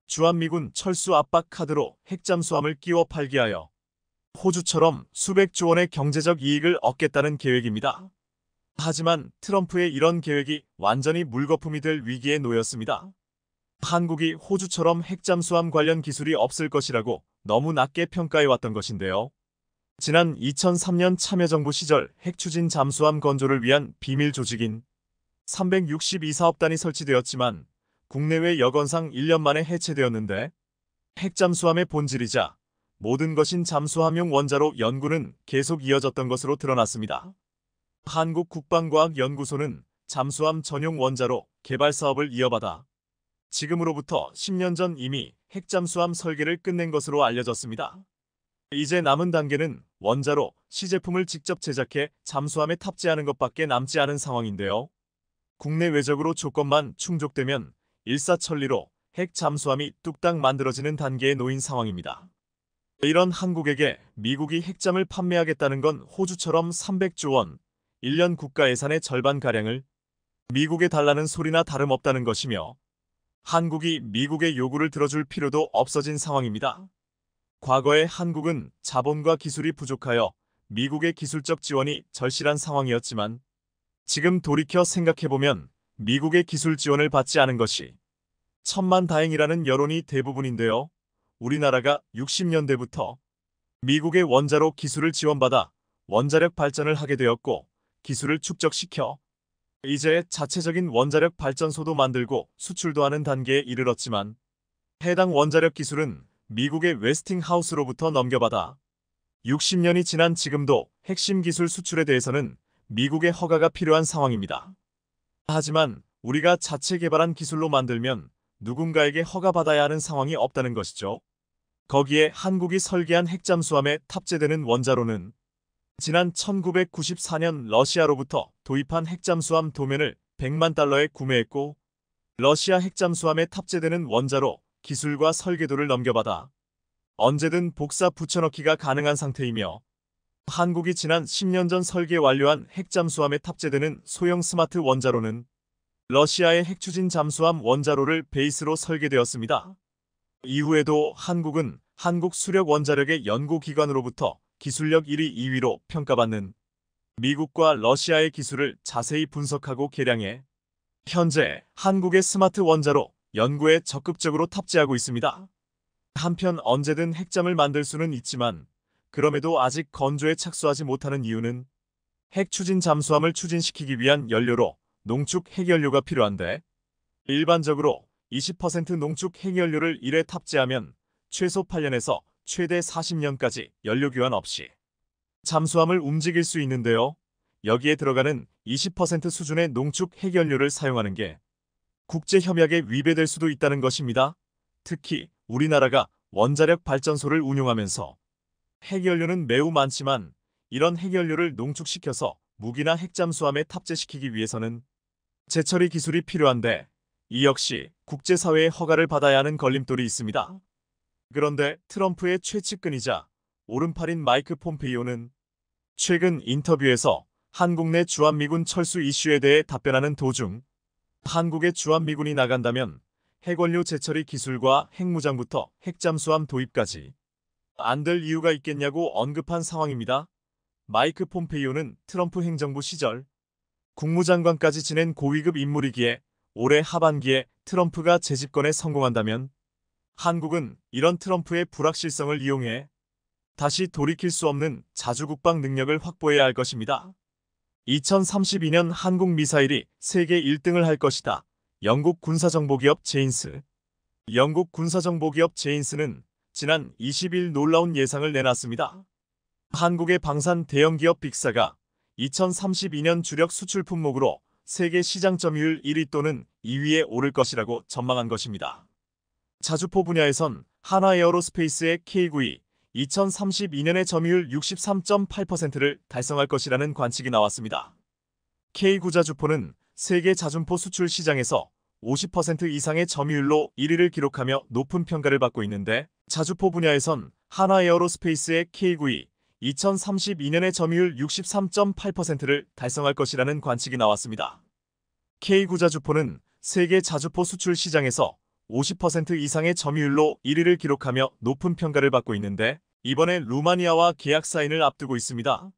주한미군 철수 압박 카드로 핵잠수함을 끼워 팔게 하여 호주처럼 수백조 원의 경제적 이익을 얻겠다는 계획입니다. 하지만 트럼프의 이런 계획이 완전히 물거품이 될 위기에 놓였습니다. 한국이 호주처럼 핵잠수함 관련 기술이 없을 것이라고 너무 낮게 평가해왔던 것인데요. 지난 2003년 참여정부 시절 핵추진 잠수함 건조를 위한 비밀 조직인 362사업단이 설치되었지만 국내외 여건상 1년 만에 해체되었는데 핵잠수함의 본질이자 모든 것인 잠수함용 원자로 연구는 계속 이어졌던 것으로 드러났습니다. 한국국방과학연구소는 잠수함 전용 원자로 개발 사업을 이어받아 지금으로부터 10년 전 이미 핵잠수함 설계를 끝낸 것으로 알려졌습니다. 이제 남은 단계는 원자로 시제품을 직접 제작해 잠수함에 탑재하는 것밖에 남지 않은 상황인데요. 국내 외적으로 조건만 충족되면 일사천리로 핵 잠수함이 뚝딱 만들어지는 단계에 놓인 상황입니다. 이런 한국에게 미국이 핵잠을 판매하겠다는 건 호주처럼 300조 원, 1년 국가 예산의 절반가량을 미국에 달라는 소리나 다름없다는 것이며 한국이 미국의 요구를 들어줄 필요도 없어진 상황입니다. 과거에 한국은 자본과 기술이 부족하여 미국의 기술적 지원이 절실한 상황이었지만 지금 돌이켜 생각해보면 미국의 기술 지원을 받지 않은 것이 천만다행이라는 여론이 대부분인데요. 우리나라가 60년대부터 미국의 원자로 기술을 지원받아 원자력 발전을 하게 되었고 기술을 축적시켜 이제 자체적인 원자력 발전소도 만들고 수출도 하는 단계에 이르렀지만 해당 원자력 기술은 미국의 웨스팅하우스로부터 넘겨받아 60년이 지난 지금도 핵심 기술 수출에 대해서는 미국의 허가가 필요한 상황입니다. 하지만 우리가 자체 개발한 기술로 만들면 누군가에게 허가받아야 하는 상황이 없다는 것이죠. 거기에 한국이 설계한 핵잠수함에 탑재되는 원자로는 지난 1994년 러시아로부터 도입한 핵잠수함 도면을 100만 달러에 구매했고 러시아 핵잠수함에 탑재되는 원자로 기술과 설계도를 넘겨받아 언제든 복사 붙여넣기가 가능한 상태이며 한국이 지난 10년 전 설계 완료한 핵잠수함에 탑재되는 소형 스마트 원자로는 러시아의 핵추진 잠수함 원자로를 베이스로 설계되었습니다. 이후에도 한국은 한국 수력 원자력의 연구기관으로부터 기술력 1위, 2위로 평가받는 미국과 러시아의 기술을 자세히 분석하고 개량해 현재 한국의 스마트 원자로 연구에 적극적으로 탑재하고 있습니다. 한편 언제든 핵잠을 만들 수는 있지만 그럼에도 아직 건조에 착수하지 못하는 이유는 핵추진 잠수함을 추진시키기 위한 연료로 농축 핵연료가 필요한데 일반적으로 20% 농축 핵연료를 1회 탑재하면 최소 8년에서 최대 40년까지 연료 교환 없이 잠수함을 움직일 수 있는데요. 여기에 들어가는 20% 수준의 농축 핵연료를 사용하는 게 국제협약에 위배될 수도 있다는 것입니다. 특히 우리나라가 원자력 발전소를 운용하면서 핵연료는 매우 많지만 이런 핵연료를 농축시켜서 무기나 핵잠수함에 탑재시키기 위해서는 재처리 기술이 필요한데 이 역시 국제사회의 허가를 받아야 하는 걸림돌이 있습니다. 그런데 트럼프의 최측근이자 오른팔인 마이크 폼페이오는 최근 인터뷰에서 한국 내 주한미군 철수 이슈에 대해 답변하는 도중 한국의 주한미군이 나간다면 핵원료 재처리 기술과 핵무장부터 핵잠수함 도입까지 안 될 이유가 있겠냐고 언급한 상황입니다. 마이크 폼페이오는 트럼프 행정부 시절 국무장관까지 지낸 고위급 인물이기에 올해 하반기에 트럼프가 재집권에 성공한다면 한국은 이런 트럼프의 불확실성을 이용해 다시 돌이킬 수 없는 자주국방 능력을 확보해야 할 것입니다. 2032년 한국 미사일이 세계 1등을 할 것이다. 영국 군사정보기업 제인스. 영국 군사정보기업 제인스는 지난 20일 놀라운 예상을 내놨습니다. 한국의 방산 대형기업 빅사가 2032년 주력 수출 품목으로 세계 시장 점유율 1위 또는 2위에 오를 것이라고 전망한 것입니다. 자주포 분야에선 한화에어로스페이스의 K9이 2032년에 점유율 63.8%를 달성할 것이라는 관측이 나왔습니다. K9 자주포는 세계 자주포 수출 시장에서 50% 이상의 점유율로 1위를 기록하며 높은 평가를 받고 있는데 자주포 분야에선 한화에어로스페이스의 K9이 2032년에 점유율 63.8%를 달성할 것이라는 관측이 나왔습니다. K9 자주포는 세계 자주포 수출 시장에서 50% 이상의 점유율로 1위를 기록하며 높은 평가를 받고 있는데 이번에 루마니아와 계약 사인을 앞두고 있습니다.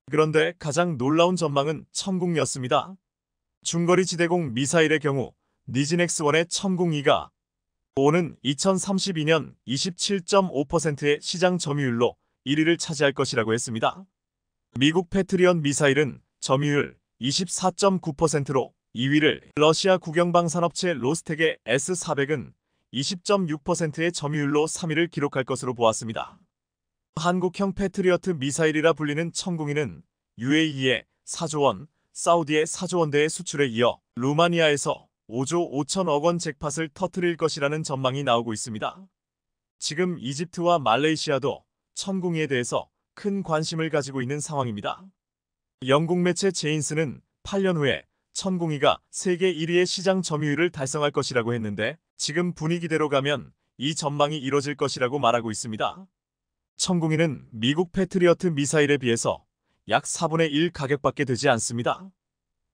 그런데 가장 놀라운 전망은 천궁이었습니다. 중거리 지대공 미사일의 경우 니진X1의 천궁2가 오는 2032년 27.5%의 시장 점유율로 1위를 차지할 것이라고 했습니다. 미국 패트리엇 미사일은 점유율 24.9%로 2위를 러시아 국영방산업체 로스텍의 S-400은 20.6%의 점유율로 3위를 기록할 것으로 보았습니다. 한국형 패트리어트 미사일이라 불리는 천궁이는 UAE의 4조 원, 사우디의 4조 원대의 수출에 이어 루마니아에서 5조 5천억 원 잭팟을 터뜨릴 것이라는 전망이 나오고 있습니다. 지금 이집트와 말레이시아도 천궁이에 대해서 큰 관심을 가지고 있는 상황입니다. 영국 매체 제인스는 8년 후에 천궁이가 세계 1위의 시장 점유율을 달성할 것이라고 했는데 지금 분위기대로 가면 이 전망이 이뤄질 것이라고 말하고 있습니다. 천궁이는 미국 패트리어트 미사일에 비해서 약 4분의 1 가격밖에 되지 않습니다.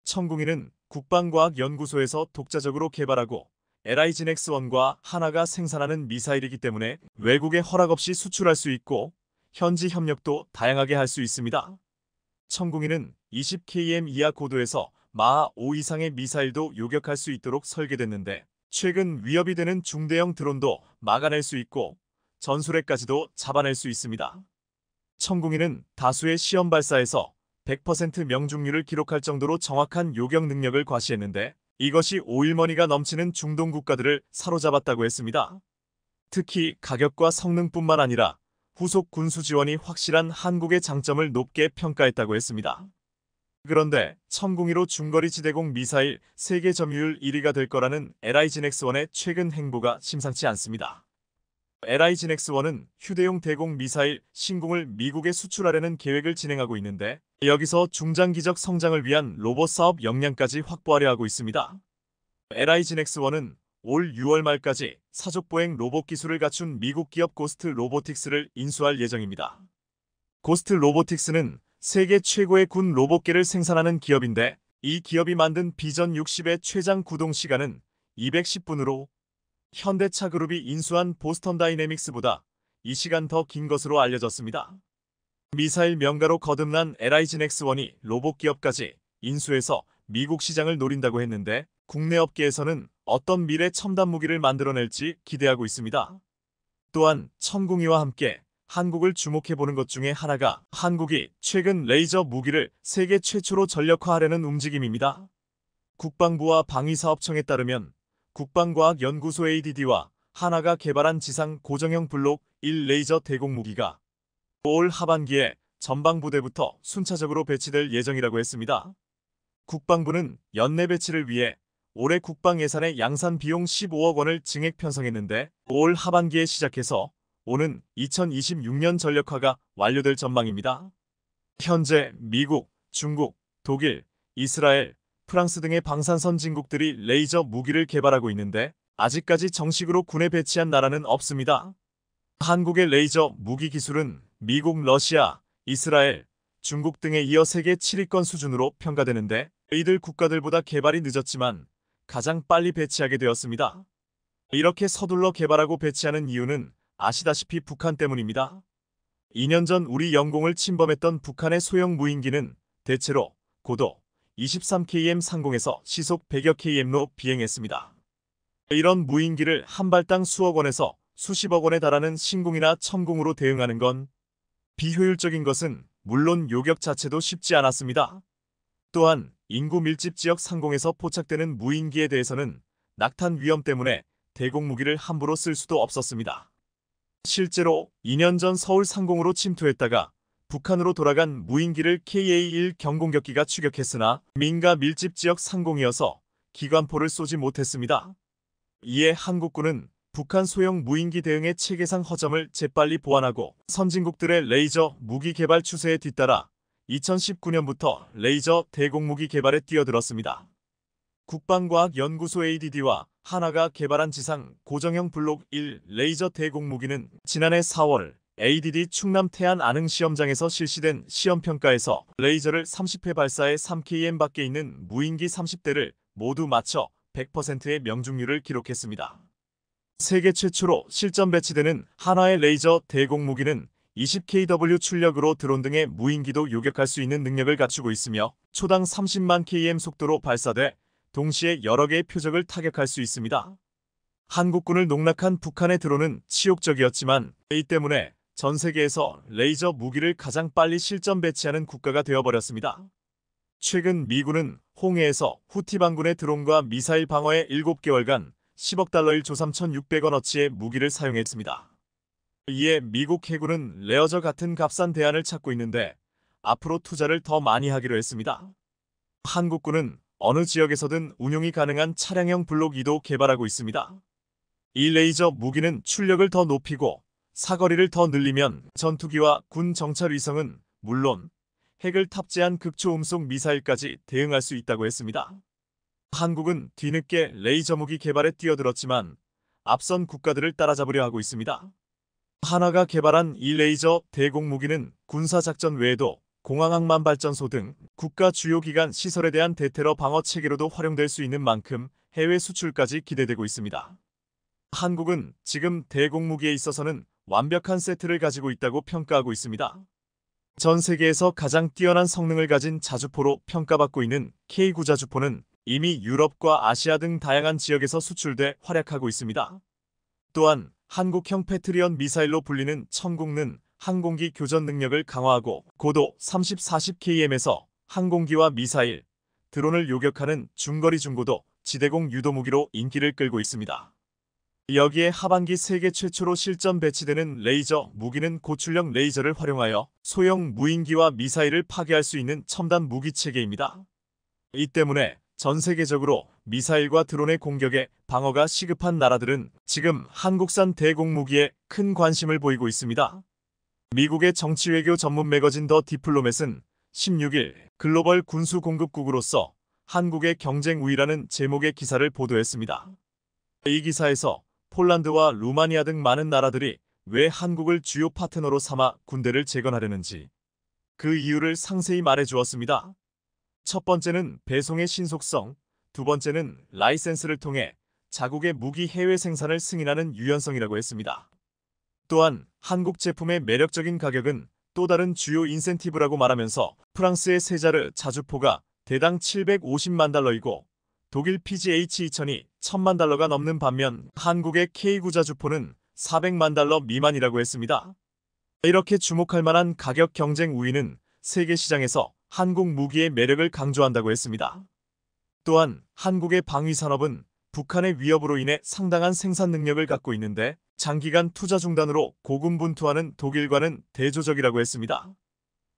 천궁이는 국방과학연구소에서 독자적으로 개발하고 LI진X1과 하나가 생산하는 미사일이기 때문에 외국의 허락 없이 수출할 수 있고 현지 협력도 다양하게 할 수 있습니다. 천궁이는 20km 이하 고도에서 마하 5 이상의 미사일도 요격할 수 있도록 설계됐는데 최근 위협이 되는 중대형 드론도 막아낼 수 있고 전술핵까지도 잡아낼 수 있습니다. 천궁이는 다수의 시험 발사에서 100% 명중률을 기록할 정도로 정확한 요격 능력을 과시했는데 이것이 오일머니가 넘치는 중동 국가들을 사로잡았다고 했습니다. 특히 가격과 성능뿐만 아니라 후속 군수 지원이 확실한 한국의 장점을 높게 평가했다고 했습니다. 그런데 천궁이로 중거리 지대공 미사일 세계 점유율 1위가 될 거라는 LIGN-X1의 최근 행보가 심상치 않습니다. LIGN-X1은 휴대용 대공 미사일 신궁을 미국에 수출하려는 계획을 진행하고 있는데 여기서 중장기적 성장을 위한 로봇 사업 역량까지 확보하려 하고 있습니다. LIGN-X1은 올 6월 말까지 사족보행 로봇 기술을 갖춘 미국 기업 고스트 로보틱스를 인수할 예정입니다. 고스트 로보틱스는 세계 최고의 군 로봇계를 생산하는 기업인데 이 기업이 만든 비전 60의 최장 구동 시간은 210분으로 현대차 그룹이 인수한 보스턴 다이내믹스보다 이 시간 더 긴 것으로 알려졌습니다. 미사일 명가로 거듭난 LIGN-X1이 로봇 기업까지 인수해서 미국 시장을 노린다고 했는데 국내 업계에서는 어떤 미래 첨단 무기를 만들어낼지 기대하고 있습니다. 또한 천궁이와 함께 한국을 주목해보는 것 중에 하나가 한국이 최근 레이저 무기를 세계 최초로 전력화하려는 움직임입니다. 국방부와 방위사업청에 따르면 국방과학연구소 ADD와 하나가 개발한 지상 고정형 블록 1 레이저 대공 무기가 올 하반기에 전방부대부터 순차적으로 배치될 예정이라고 했습니다. 국방부는 연내 배치를 위해 올해 국방 예산의 양산 비용 15억 원을 증액 편성했는데 올 하반기에 시작해서 오는 2026년 전력화가 완료될 전망입니다. 현재 미국, 중국, 독일, 이스라엘, 프랑스 등의 방산 선진국들이 레이저 무기를 개발하고 있는데 아직까지 정식으로 군에 배치한 나라는 없습니다. 한국의 레이저 무기 기술은 미국, 러시아, 이스라엘, 중국 등에 이어 세계 7위권 수준으로 평가되는데 이들 국가들보다 개발이 늦었지만 가장 빨리 배치하게 되었습니다. 이렇게 서둘러 개발하고 배치하는 이유는 아시다시피 북한 때문입니다. 2년 전 우리 영공을 침범했던 북한의 소형 무인기는 대체로 고도 23km 상공에서 시속 100여 km로 비행했습니다. 이런 무인기를 한 발당 수억 원에서 수십억 원에 달하는 신궁이나 천궁으로 대응하는 건 비효율적인 것은 물론 요격 자체도 쉽지 않았습니다. 또한 인구 밀집 지역 상공에서 포착되는 무인기에 대해서는 낙탄 위험 때문에 대공 무기를 함부로 쓸 수도 없었습니다. 실제로 2년 전 서울 상공으로 침투했다가 북한으로 돌아간 무인기를 KA-1 경공격기가 추격했으나 민가 밀집 지역 상공이어서 기관포를 쏘지 못했습니다. 이에 한국군은 북한 소형 무인기 대응의 체계상 허점을 재빨리 보완하고 선진국들의 레이저 무기 개발 추세에 뒤따라 2019년부터 레이저 대공무기 개발에 뛰어들었습니다. 국방과학연구소 ADD와 하나가 개발한 지상 고정형 블록 1 레이저 대공무기는 지난해 4월 ADD 충남 태안 안흥 시험장에서 실시된 시험평가에서 레이저를 30회 발사해 3km 밖에 있는 무인기 30대를 모두 맞춰 100%의 명중률을 기록했습니다. 세계 최초로 실전 배치되는 하나의 레이저 대공무기는 20kW 출력으로 드론 등의 무인기도 요격할 수 있는 능력을 갖추고 있으며 초당 30만 km 속도로 발사돼 동시에 여러 개의 표적을 타격할 수 있습니다. 한국군을 농락한 북한의 드론은 치욕적이었지만 이 때문에 전 세계에서 레이저 무기를 가장 빨리 실전 배치하는 국가가 되어버렸습니다. 최근 미군은 홍해에서 후티 반군의 드론과 미사일 방어에 7개월간 10억 달러일 조삼 1,600원어치의 무기를 사용했습니다. 이에 미국 해군은 레어저 같은 값싼 대안을 찾고 있는데 앞으로 투자를 더 많이 하기로 했습니다. 한국군은 어느 지역에서든 운용이 가능한 차량형 블록 2도 개발하고 있습니다. 이 레이저 무기는 출력을 더 높이고 사거리를 더 늘리면 전투기와 군 정찰 위성은 물론 핵을 탑재한 극초음속 미사일까지 대응할 수 있다고 했습니다. 한국은 뒤늦게 레이저 무기 개발에 뛰어들었지만 앞선 국가들을 따라잡으려 하고 있습니다. 하나가 개발한 이 레이저 대공 무기는 군사작전 외에도 공항항만발전소 등 국가 주요 기관 시설에 대한 대테러 방어 체계로도 활용될 수 있는 만큼 해외 수출까지 기대되고 있습니다. 한국은 지금 대공 무기에 있어서는 완벽한 세트를 가지고 있다고 평가하고 있습니다. 전 세계에서 가장 뛰어난 성능을 가진 자주포로 평가받고 있는 K9 자주포는 이미 유럽과 아시아 등 다양한 지역에서 수출돼 활약하고 있습니다. 또한 한국형 패트리언 미사일로 불리는 천궁은 항공기 교전 능력을 강화하고 고도 30-40km에서 항공기와 미사일, 드론을 요격하는 중거리 중고도 지대공 유도무기로 인기를 끌고 있습니다. 여기에 하반기 세계 최초로 실전 배치되는 레이저 무기는 고출력 레이저를 활용하여 소형 무인기와 미사일을 파괴할 수 있는 첨단 무기 체계입니다. 이 때문에 전 세계적으로 미사일과 드론의 공격에 방어가 시급한 나라들은 지금 한국산 대공무기에 큰 관심을 보이고 있습니다. 미국의 정치외교 전문 매거진 더 디플로맷은 16일 글로벌 군수 공급국으로서 한국의 경쟁 우위라는 제목의 기사를 보도했습니다. 이 기사에서 폴란드와 루마니아 등 많은 나라들이 왜 한국을 주요 파트너로 삼아 군대를 재건하려는지 그 이유를 상세히 말해주었습니다. 첫 번째는 배송의 신속성, 두 번째는 라이센스를 통해 자국의 무기 해외 생산을 승인하는 유연성이라고 했습니다. 또한 한국 제품의 매력적인 가격은 또 다른 주요 인센티브라고 말하면서 프랑스의 세자르 자주포가 대당 750만 달러이고 독일 PGH-2000이 1000만 달러가 넘는 반면 한국의 K9 자주포는 400만 달러 미만이라고 했습니다. 이렇게 주목할 만한 가격 경쟁 우위는 세계 시장에서 한국 무기의 매력을 강조한다고 했습니다. 또한 한국의 방위 산업은 북한의 위협으로 인해 상당한 생산 능력을 갖고 있는데 장기간 투자 중단으로 고군분투하는 독일과는 대조적이라고 했습니다.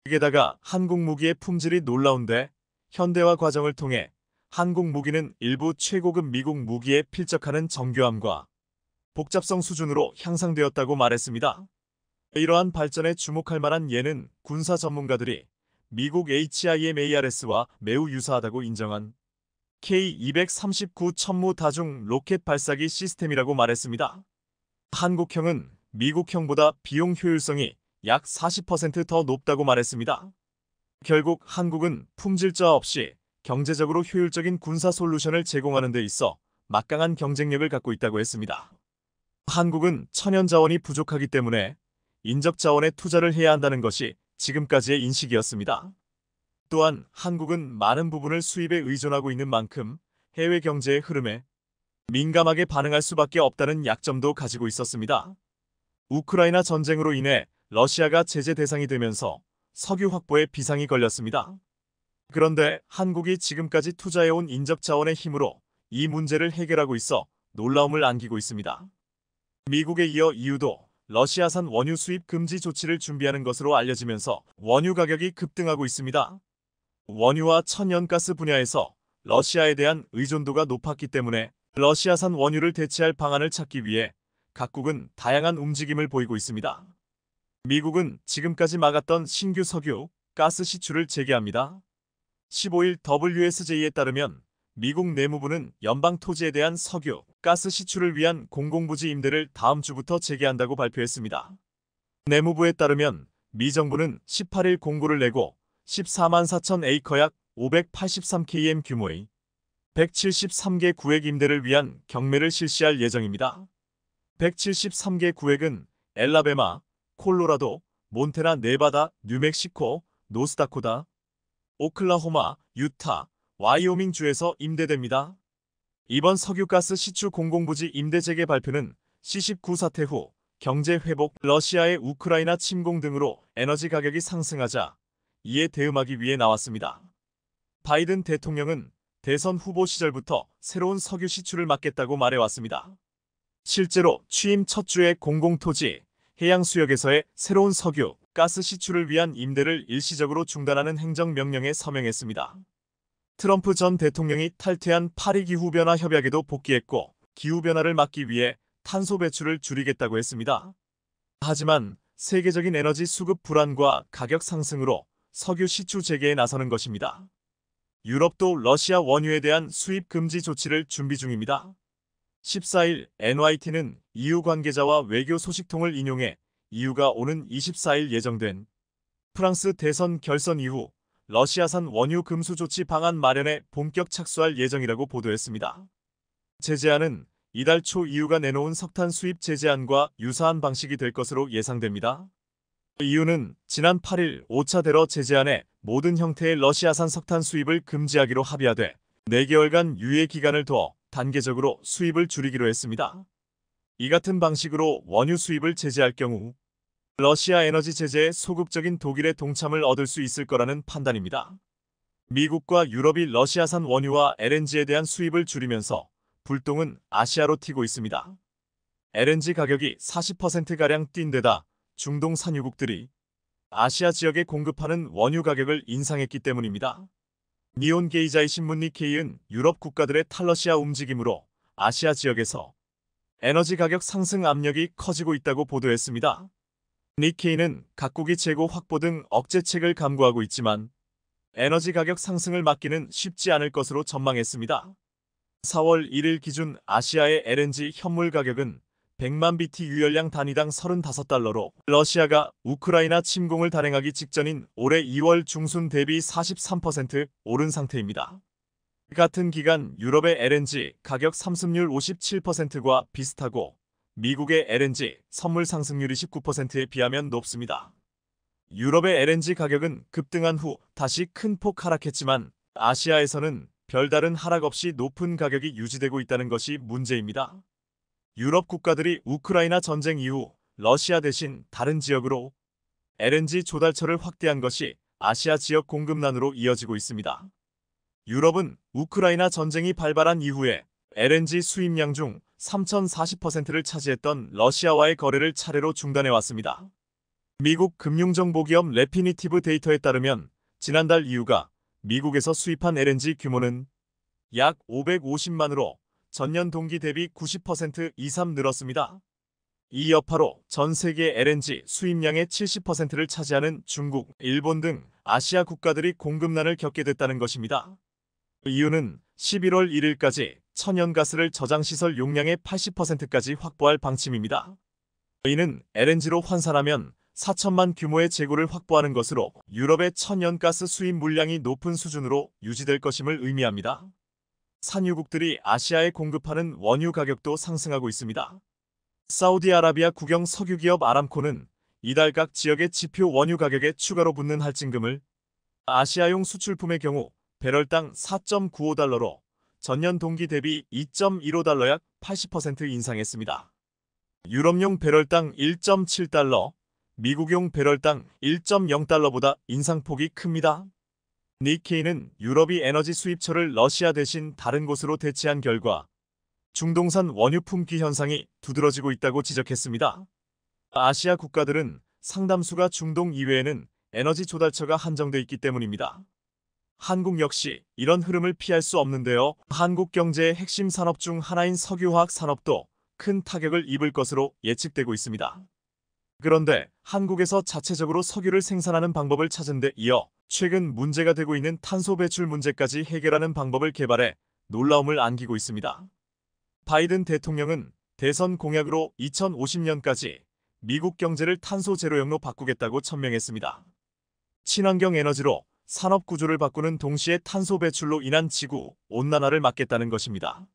게다가 한국 무기의 품질이 놀라운데 현대화 과정을 통해 한국 무기는 일부 최고급 미국 무기에 필적하는 정교함과 복잡성 수준으로 향상되었다고 말했습니다. 이러한 발전에 주목할 만한 예는 군사 전문가들이 미국 HIMARS와 매우 유사하다고 인정한 K239 천무 다중 로켓 발사기 시스템이라고 말했습니다. 한국형은 미국형보다 비용 효율성이 약 40% 더 높다고 말했습니다. 결국 한국은 품질자 없이 경제적으로 효율적인 군사 솔루션을 제공하는 데 있어 막강한 경쟁력을 갖고 있다고 했습니다. 한국은 천연 자원이 부족하기 때문에 인적 자원에 투자를 해야 한다는 것이 지금까지의 인식이었습니다. 또한 한국은 많은 부분을 수입에 의존하고 있는 만큼 해외 경제의 흐름에 민감하게 반응할 수밖에 없다는 약점도 가지고 있었습니다. 우크라이나 전쟁으로 인해 러시아가 제재 대상이 되면서 석유 확보에 비상이 걸렸습니다. 그런데 한국이 지금까지 투자해온 인적 자원의 힘으로 이 문제를 해결하고 있어 놀라움을 안기고 있습니다. 미국에 이어 EU도 러시아산 원유 수입 금지 조치를 준비하는 것으로 알려지면서 원유 가격이 급등하고 있습니다. 원유와 천연가스 분야에서 러시아에 대한 의존도가 높았기 때문에 러시아산 원유를 대체할 방안을 찾기 위해 각국은 다양한 움직임을 보이고 있습니다. 미국은 지금까지 막았던 신규 석유, 가스 시출을 재개합니다. 15일 WSJ에 따르면 미국 내무부는 연방 토지에 대한 석유, 가스 시출을 위한 공공부지 임대를 다음 주부터 재개한다고 발표했습니다. 내무부에 따르면 미 정부는 18일 공고를 내고 14만 4천 에이커 약 583km 규모의 173개 구획 임대를 위한 경매를 실시할 예정입니다. 173개 구획은 엘라베마, 콜로라도, 몬테나, 네바다, 뉴멕시코, 노스다코다, 오클라호마, 유타, 와이오밍 주에서 임대됩니다. 이번 석유가스 시출 공공부지 임대 재개 발표는 C19 사태 후 경제 회복, 러시아의 우크라이나 침공 등으로 에너지 가격이 상승하자 이에 대응하기 위해 나왔습니다. 바이든 대통령은 대선 후보 시절부터 새로운 석유 시출을 막겠다고 말해왔습니다. 실제로 취임 첫 주에 공공토지, 해양수역에서의 새로운 석유, 가스 시출을 위한 임대를 일시적으로 중단하는 행정명령에 서명했습니다. 트럼프 전 대통령이 탈퇴한 파리 기후변화 협약에도 복귀했고 기후변화를 막기 위해 탄소 배출을 줄이겠다고 했습니다. 하지만 세계적인 에너지 수급 불안과 가격 상승으로 석유 시추 재개에 나서는 것입니다. 유럽도 러시아 원유에 대한 수입 금지 조치를 준비 중입니다. 14일 NYT는 EU 관계자와 외교 소식통을 인용해 EU가 오는 24일 예정된 프랑스 대선 결선 이후 러시아산 원유 금수 조치 방안 마련에 본격 착수할 예정이라고 보도했습니다. 제재안은 이달 초 EU가 내놓은 석탄 수입 제재안과 유사한 방식이 될 것으로 예상됩니다. EU는 지난 8일 5차 대러 제재안에 모든 형태의 러시아산 석탄 수입을 금지하기로 합의하되 4개월간 유예 기간을 둬 단계적으로 수입을 줄이기로 했습니다. 이 같은 방식으로 원유 수입을 제재할 경우 러시아 에너지 제재에 소극적인 독일의 동참을 얻을 수 있을 거라는 판단입니다. 미국과 유럽이 러시아산 원유와 LNG에 대한 수입을 줄이면서 불똥은 아시아로 튀고 있습니다. LNG 가격이 40%가량 뛴 데다 중동 산유국들이 아시아 지역에 공급하는 원유 가격을 인상했기 때문입니다. 니온 게이자의 신문 니케이은 유럽 국가들의 탈러시아 움직임으로 아시아 지역에서 에너지 가격 상승 압력이 커지고 있다고 보도했습니다. 니케이는 각국이 재고 확보 등 억제책을 강구하고 있지만 에너지 가격 상승을 막기는 쉽지 않을 것으로 전망했습니다. 4월 1일 기준 아시아의 LNG 현물 가격은 100만 BTU 열량 단위당 35달러로 러시아가 우크라이나 침공을 단행하기 직전인 올해 2월 중순 대비 43% 오른 상태입니다. 같은 기간 유럽의 LNG 가격 상승률 57%과 비슷하고 미국의 LNG 선물 상승률이 19%에 비하면 높습니다. 유럽의 LNG 가격은 급등한 후 다시 큰 폭 하락했지만 아시아에서는 별다른 하락 없이 높은 가격이 유지되고 있다는 것이 문제입니다. 유럽 국가들이 우크라이나 전쟁 이후 러시아 대신 다른 지역으로 LNG 조달처를 확대한 것이 아시아 지역 공급난으로 이어지고 있습니다. 유럽은 우크라이나 전쟁이 발발한 이후에 LNG 수입량 중 3,040%를 차지했던 러시아와의 거래를 차례로 중단해왔습니다. 미국 금융정보기업 레피니티브 데이터에 따르면 지난달 이후가 미국에서 수입한 LNG 규모는 약 550만으로 전년 동기 대비 90% 이상 늘었습니다. 이 여파로 전 세계 LNG 수입량의 70%를 차지하는 중국, 일본 등 아시아 국가들이 공급난을 겪게 됐다는 것입니다. 이유는 11월 1일까지 천연가스를 저장시설 용량의 80%까지 확보할 방침입니다. 이는 LNG로 환산하면 4천만 규모의 재고를 확보하는 것으로 유럽의 천연가스 수입 물량이 높은 수준으로 유지될 것임을 의미합니다. 산유국들이 아시아에 공급하는 원유 가격도 상승하고 있습니다. 사우디아라비아 국영 석유기업 아람코는 이달 각 지역의 지표 원유 가격에 추가로 붙는 할증금을 아시아용 수출품의 경우 배럴당 4.95달러로 전년 동기 대비 2.15달러 약 80% 인상했습니다. 유럽용 배럴당 1.7달러, 미국용 배럴당 1.0달러보다 인상폭이 큽니다. 니케이는 유럽이 에너지 수입처를 러시아 대신 다른 곳으로 대체한 결과 중동산 원유 품귀 현상이 두드러지고 있다고 지적했습니다. 아시아 국가들은 상당수가 중동 이외에는 에너지 조달처가 한정돼 있기 때문입니다. 한국 역시 이런 흐름을 피할 수 없는데요. 한국 경제의 핵심 산업 중 하나인 석유화학 산업도 큰 타격을 입을 것으로 예측되고 있습니다. 그런데 한국에서 자체적으로 석유를 생산하는 방법을 찾은 데 이어 최근 문제가 되고 있는 탄소 배출 문제까지 해결하는 방법을 개발해 놀라움을 안기고 있습니다. 바이든 대통령은 대선 공약으로 2050년까지 미국 경제를 탄소 제로형로 바꾸겠다고 천명했습니다. 친환경 에너지로 산업 구조를 바꾸는 동시에 탄소 배출로 인한 지구 온난화를 막겠다는 것입니다.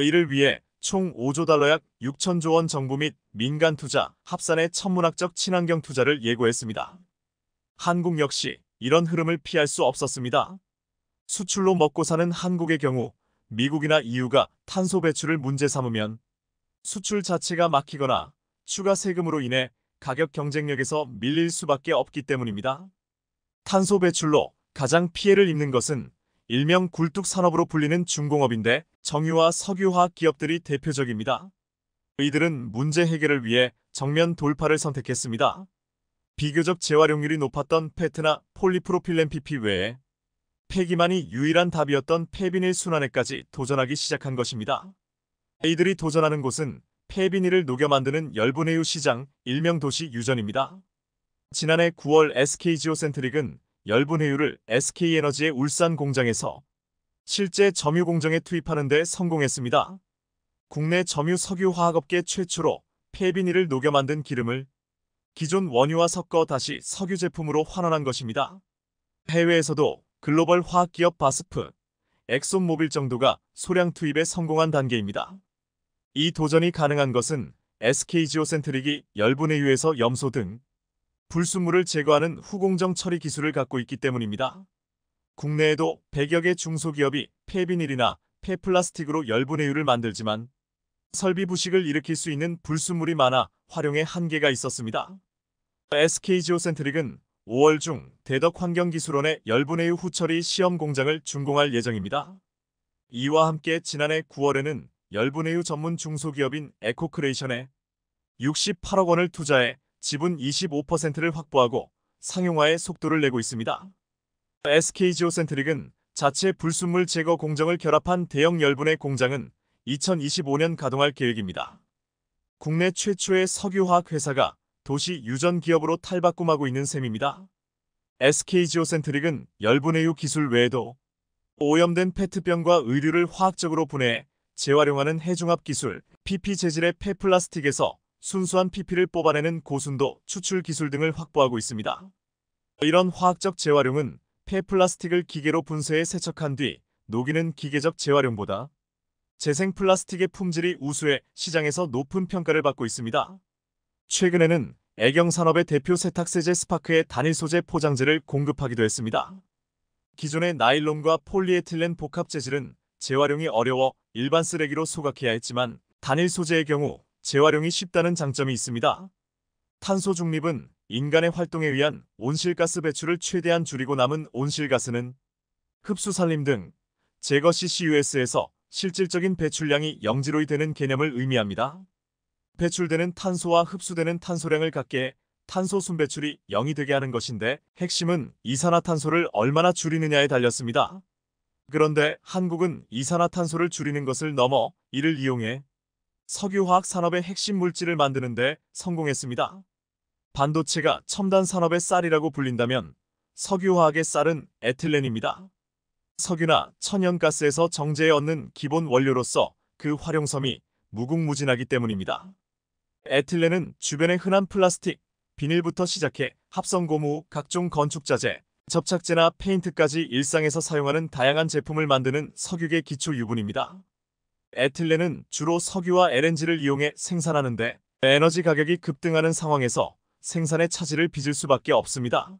이를 위해 총 5조 달러 약 6천조 원 정부 및 민간 투자 합산의 천문학적 친환경 투자를 예고했습니다. 한국 역시 이런 흐름을 피할 수 없었습니다. 수출로 먹고 사는 한국의 경우 미국이나 EU가 탄소 배출을 문제 삼으면 수출 자체가 막히거나 추가 세금으로 인해 가격 경쟁력에서 밀릴 수밖에 없기 때문입니다. 탄소 배출로 가장 피해를 입는 것은 일명 굴뚝 산업으로 불리는 중공업인데 정유와 석유화학 기업들이 대표적입니다. 이들은 문제 해결을 위해 정면 돌파를 선택했습니다. 비교적 재활용률이 높았던 페트나 폴리프로필렌 PP 외에 폐기만이 유일한 답이었던 폐비닐 순환에까지 도전하기 시작한 것입니다. 이들이 도전하는 곳은 폐비닐을 녹여 만드는 열분해유 시장, 일명 도시 유전입니다. 지난해 9월 SK지오센트릭은 열분해유를 SK에너지의 울산 공장에서 실제 점유 공정에 투입하는 데 성공했습니다. 국내 점유 석유화학업계 최초로 폐비닐을 녹여 만든 기름을 기존 원유와 섞어 다시 석유 제품으로 환원한 것입니다. 해외에서도 글로벌 화학기업 바스프, 엑손모빌 정도가 소량 투입에 성공한 단계입니다. 이 도전이 가능한 것은 SK지오센트릭이 열분해유에서 염소 등 불순물을 제거하는 후공정 처리 기술을 갖고 있기 때문입니다. 국내에도 100여 개 중소기업이 폐비닐이나 폐플라스틱으로 열분해유를 만들지만 설비 부식을 일으킬 수 있는 불순물이 많아 활용에 한계가 있었습니다. SK지오센트릭은 5월 중 대덕환경기술원의 열분해유 후처리 시험 공장을 준공할 예정입니다. 이와 함께 지난해 9월에는 열분해유 전문 중소기업인 에코크레이션에 68억 원을 투자해 지분 25%를 확보하고 상용화에 속도를 내고 있습니다. SK지오센트릭은 자체 불순물 제거 공정을 결합한 대형 열분해 공장은 2025년 가동할 계획입니다. 국내 최초의 석유화학 회사가 도시 유전 기업으로 탈바꿈하고 있는 셈입니다. SK지오센트릭은 열분해유 기술 외에도 오염된 페트병과 의류를 화학적으로 분해해 재활용하는 해중합 기술, PP 재질의 폐플라스틱에서 순수한 PP를 뽑아내는 고순도 추출 기술 등을 확보하고 있습니다. 이런 화학적 재활용은 폐플라스틱을 기계로 분쇄해 세척한 뒤 녹이는 기계적 재활용보다 재생 플라스틱의 품질이 우수해 시장에서 높은 평가를 받고 있습니다. 최근에는 애경산업의 대표 세탁세제 스파크의 단일 소재 포장재를 공급하기도 했습니다. 기존의 나일론과 폴리에틸렌 복합 재질은 재활용이 어려워 일반 쓰레기로 소각해야 했지만 단일 소재의 경우 재활용이 쉽다는 장점이 있습니다. 탄소 중립은 인간의 활동에 의한 온실가스 배출을 최대한 줄이고 남은 온실가스는 흡수 산림 등 제거 CCUS에서 실질적인 배출량이 영지로이 되는 개념을 의미합니다. 배출되는 탄소와 흡수되는 탄소량을 같게 해 탄소 순배출이 0이 되게 하는 것인데 핵심은 이산화탄소를 얼마나 줄이느냐에 달렸습니다. 그런데 한국은 이산화탄소를 줄이는 것을 넘어 이를 이용해 석유화학 산업의 핵심 물질을 만드는 데 성공했습니다. 반도체가 첨단 산업의 쌀이라고 불린다면 석유화학의 쌀은 에틸렌입니다. 석유나 천연가스에서 정제해 얻는 기본 원료로서 그 활용섬이 무궁무진하기 때문입니다. 에틸렌은 주변의 흔한 플라스틱, 비닐부터 시작해 합성고무, 각종 건축자재, 접착제나 페인트까지 일상에서 사용하는 다양한 제품을 만드는 석유계 기초 유분입니다. 에틸렌은 주로 석유와 LNG를 이용해 생산하는데 에너지 가격이 급등하는 상황에서 생산의 차질을 빚을 수밖에 없습니다.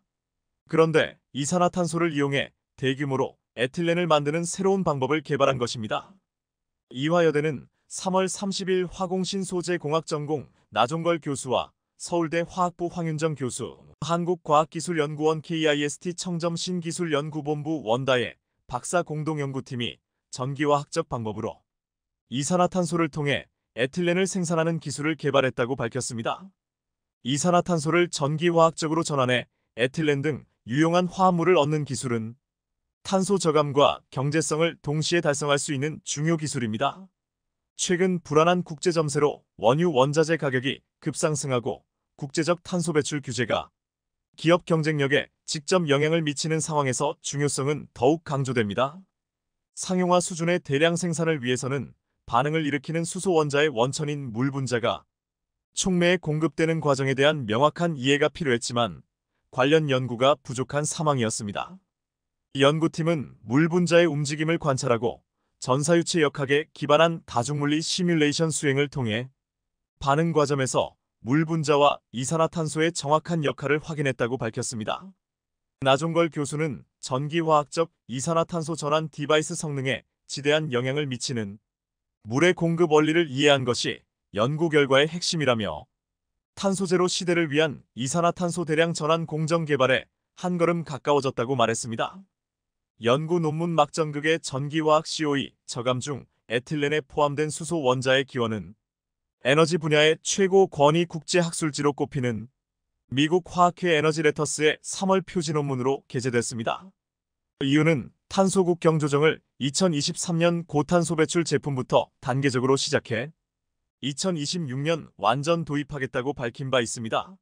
그런데 이산화탄소를 이용해 대규모로 에틸렌을 만드는 새로운 방법을 개발한 것입니다. 이화여대는 3월 30일 화공신소재공학 전공 나종걸 교수와 서울대 화학부 황윤정 교수, 한국과학기술연구원 KIST 청점 신기술연구본부 원다의 박사 공동연구팀이 전기화학적 방법으로 이산화탄소를 통해 에틸렌을 생산하는 기술을 개발했다고 밝혔습니다. 이산화탄소를 전기화학적으로 전환해 에틸렌 등 유용한 화합물을 얻는 기술은 탄소 저감과 경제성을 동시에 달성할 수 있는 중요 기술입니다. 최근 불안한 국제점세로 원유 원자재 가격이 급상승하고 국제적 탄소 배출 규제가 기업 경쟁력에 직접 영향을 미치는 상황에서 중요성은 더욱 강조됩니다. 상용화 수준의 대량 생산을 위해서는 반응을 일으키는 수소 원자의 원천인 물 분자가 촉매에 공급되는 과정에 대한 명확한 이해가 필요했지만 관련 연구가 부족한 상황이었습니다. 연구팀은 물 분자의 움직임을 관찰하고 전사유체 역학에 기반한 다중물리 시뮬레이션 수행을 통해 반응 과정에서 물 분자와 이산화탄소의 정확한 역할을 확인했다고 밝혔습니다. 나종걸 교수는 전기화학적 이산화탄소 전환 디바이스 성능에 지대한 영향을 미치는 물의 공급 원리를 이해한 것이 연구 결과의 핵심이라며 탄소제로 시대를 위한 이산화탄소 대량 전환 공정 개발에 한 걸음 가까워졌다고 말했습니다. 연구 논문 막전극의 전기화학 COE 저감 중 에틸렌에 포함된 수소 원자의 기원은 에너지 분야의 최고 권위 국제학술지로 꼽히는 미국 화학회 에너지 레터스의 3월 표지 논문으로 게재됐습니다. 이유는 탄소국 경조정을 2023년 고탄소 배출 제품부터 단계적으로 시작해 2026년 완전 도입하겠다고 밝힌 바 있습니다.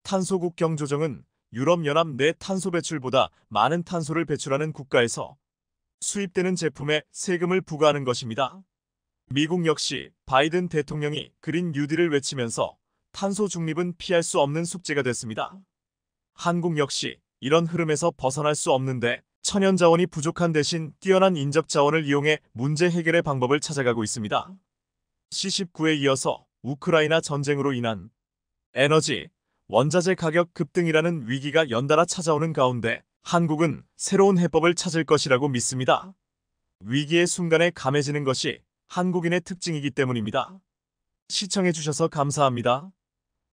탄소국 경조정은 유럽연합 내 탄소 배출보다 많은 탄소를 배출하는 국가에서 수입되는 제품에 세금을 부과하는 것입니다. 미국 역시 바이든 대통령이 그린 뉴딜을 외치면서 탄소 중립은 피할 수 없는 숙제가 됐습니다. 한국 역시 이런 흐름에서 벗어날 수 없는데 천연 자원이 부족한 대신 뛰어난 인적 자원을 이용해 문제 해결의 방법을 찾아가고 있습니다. C19에 이어서 우크라이나 전쟁으로 인한 에너지, 원자재 가격 급등이라는 위기가 연달아 찾아오는 가운데 한국은 새로운 해법을 찾을 것이라고 믿습니다. 위기의 순간에 감해지는 것이 한국인의 특징이기 때문입니다. 시청해주셔서 감사합니다.